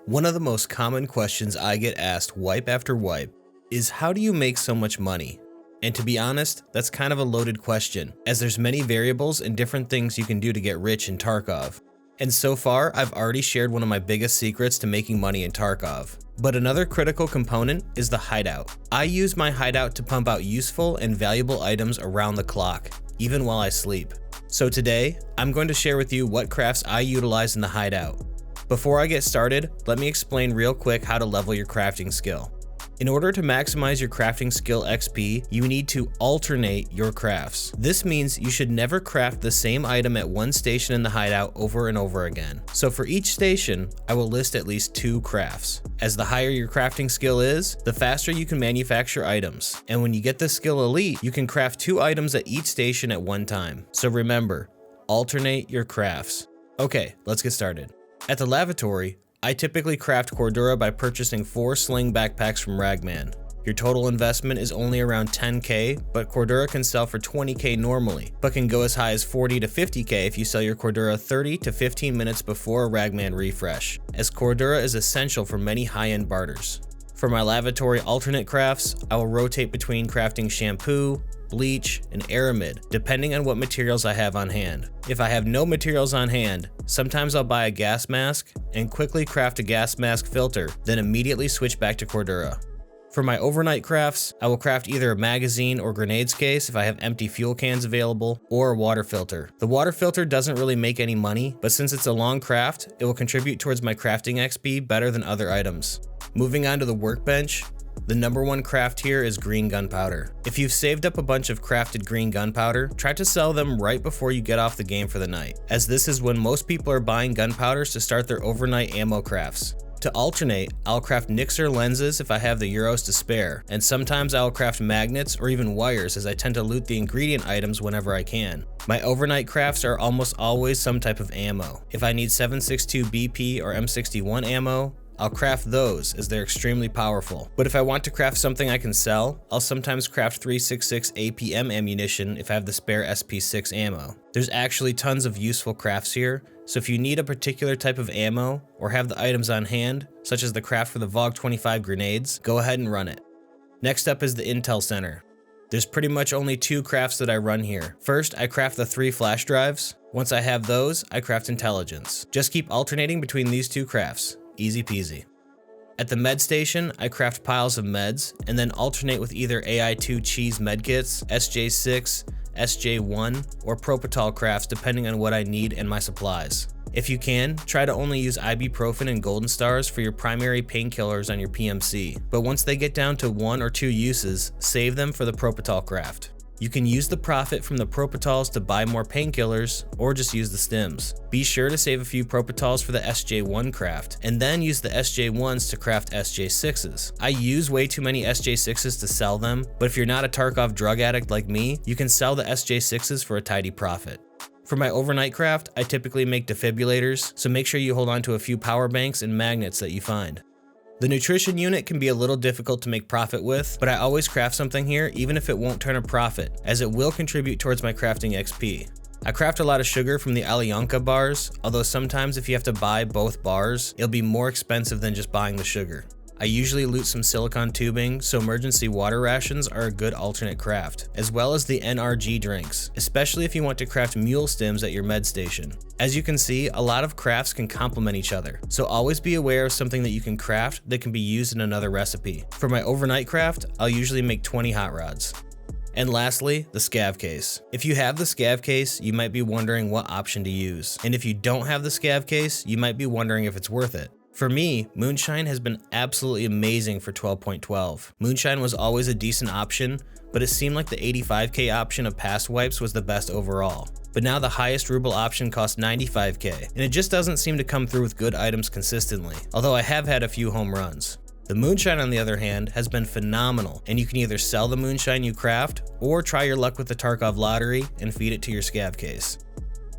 One of the most common questions I get asked wipe after wipe is, how do you make so much money? And to be honest, that's kind of a loaded question, as there's many variables and different things you can do to get rich in Tarkov. And so far, I've already shared one of my biggest secrets to making money in Tarkov. But another critical component is the hideout. I use my hideout to pump out useful and valuable items around the clock, even while I sleep. So today, I'm going to share with you what crafts I utilize in the hideout. Before I get started, let me explain real quick how to level your crafting skill. In order to maximize your crafting skill XP, you need to alternate your crafts. This means you should never craft the same item at one station in the hideout over and over again. So for each station, I will list at least 2 crafts. As the higher your crafting skill is, the faster you can manufacture items. And when you get the skill elite, you can craft 2 items at each station at one time. So remember, alternate your crafts. Okay, let's get started. At the lavatory, I typically craft Cordura by purchasing 4 sling backpacks from Ragman. Your total investment is only around 10k, but Cordura can sell for 20k normally, but can go as high as 40 to 50k if you sell your Cordura 30 to 15 minutes before a Ragman refresh, as Cordura is essential for many high-end barters. For my lavatory alternate crafts, I will rotate between crafting shampoo, bleach, and aramid, depending on what materials I have on hand. If I have no materials on hand, sometimes I'll buy a gas mask and quickly craft a gas mask filter, then immediately switch back to Cordura. For my overnight crafts, I will craft either a magazine or grenades case if I have empty fuel cans available, or a water filter. The water filter doesn't really make any money, but since it's a long craft, it will contribute towards my crafting XP better than other items. Moving on to the workbench, the number 1 craft here is green gunpowder. If you've saved up a bunch of crafted green gunpowder, try to sell them right before you get off the game for the night, as this is when most people are buying gunpowders to start their overnight ammo crafts. To alternate, I'll craft Nixer lenses if I have the euros to spare, and sometimes I'll craft magnets or even wires as I tend to loot the ingredient items whenever I can. My overnight crafts are almost always some type of ammo. If I need 7.62 BP or M61 ammo, I'll craft those as they're extremely powerful. But if I want to craft something I can sell, I'll sometimes craft 3.66 APM ammunition if I have the spare SP6 ammo. There's actually tons of useful crafts here, so if you need a particular type of ammo or have the items on hand, such as the craft for the VOG 25 grenades, go ahead and run it. Next up is the Intel Center. There's pretty much only 2 crafts that I run here. First, I craft the 3 flash drives. Once I have those, I craft intelligence. Just keep alternating between these 2 crafts. Easy peasy. At the med station, I craft piles of meds and then alternate with either AI2 cheese medkits, SJ6, SJ1, or Propital crafts depending on what I need and my supplies. If you can, try to only use ibuprofen and golden stars for your primary painkillers on your PMC, but once they get down to 1 or 2 uses, save them for the Propital craft. You can use the profit from the Propitals to buy more painkillers, or just use the stims. Be sure to save a few Propitals for the SJ1 craft, and then use the SJ1s to craft SJ6s. I use way too many SJ6s to sell them, but if you're not a Tarkov drug addict like me, you can sell the SJ6s for a tidy profit. For my overnight craft, I typically make defibrillators, so make sure you hold on to a few power banks and magnets that you find. The nutrition unit can be a little difficult to make profit with, but I always craft something here even if it won't turn a profit, as it will contribute towards my crafting XP. I craft a lot of sugar from the Alyanka bars, although sometimes if you have to buy both bars, it'll be more expensive than just buying the sugar. I usually loot some silicone tubing, so emergency water rations are a good alternate craft, as well as the NRG drinks, especially if you want to craft mule stims at your med station. As you can see, a lot of crafts can complement each other, so always be aware of something that you can craft that can be used in another recipe. For my overnight craft, I'll usually make 20 hot rods. And lastly, the Scav Case. If you have the Scav Case, you might be wondering what option to use. And if you don't have the Scav Case, you might be wondering if it's worth it. For me, Moonshine has been absolutely amazing for 12.12. Moonshine was always a decent option, but it seemed like the 85k option of past wipes was the best overall. But now the highest ruble option costs 95k, and it just doesn't seem to come through with good items consistently, although I have had a few home runs. The Moonshine, on the other hand, has been phenomenal, and you can either sell the Moonshine you craft, or try your luck with the Tarkov lottery and feed it to your Scav Case.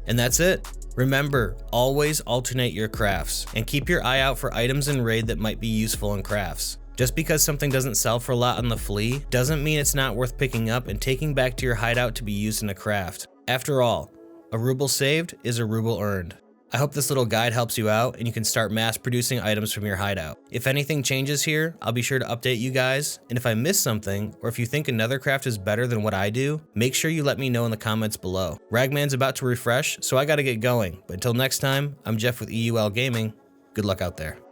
And that's it. Remember, always alternate your crafts, and keep your eye out for items in raid that might be useful in crafts. Just because something doesn't sell for a lot on the flea, doesn't mean it's not worth picking up and taking back to your hideout to be used in a craft. After all, a ruble saved is a ruble earned. I hope this little guide helps you out and you can start mass producing items from your hideout. If anything changes here, I'll be sure to update you guys, and if I miss something, or if you think another craft is better than what I do, make sure you let me know in the comments below. Ragman's about to refresh, so I gotta get going, but until next time, I'm Jeff with EUL Gaming. Good luck out there.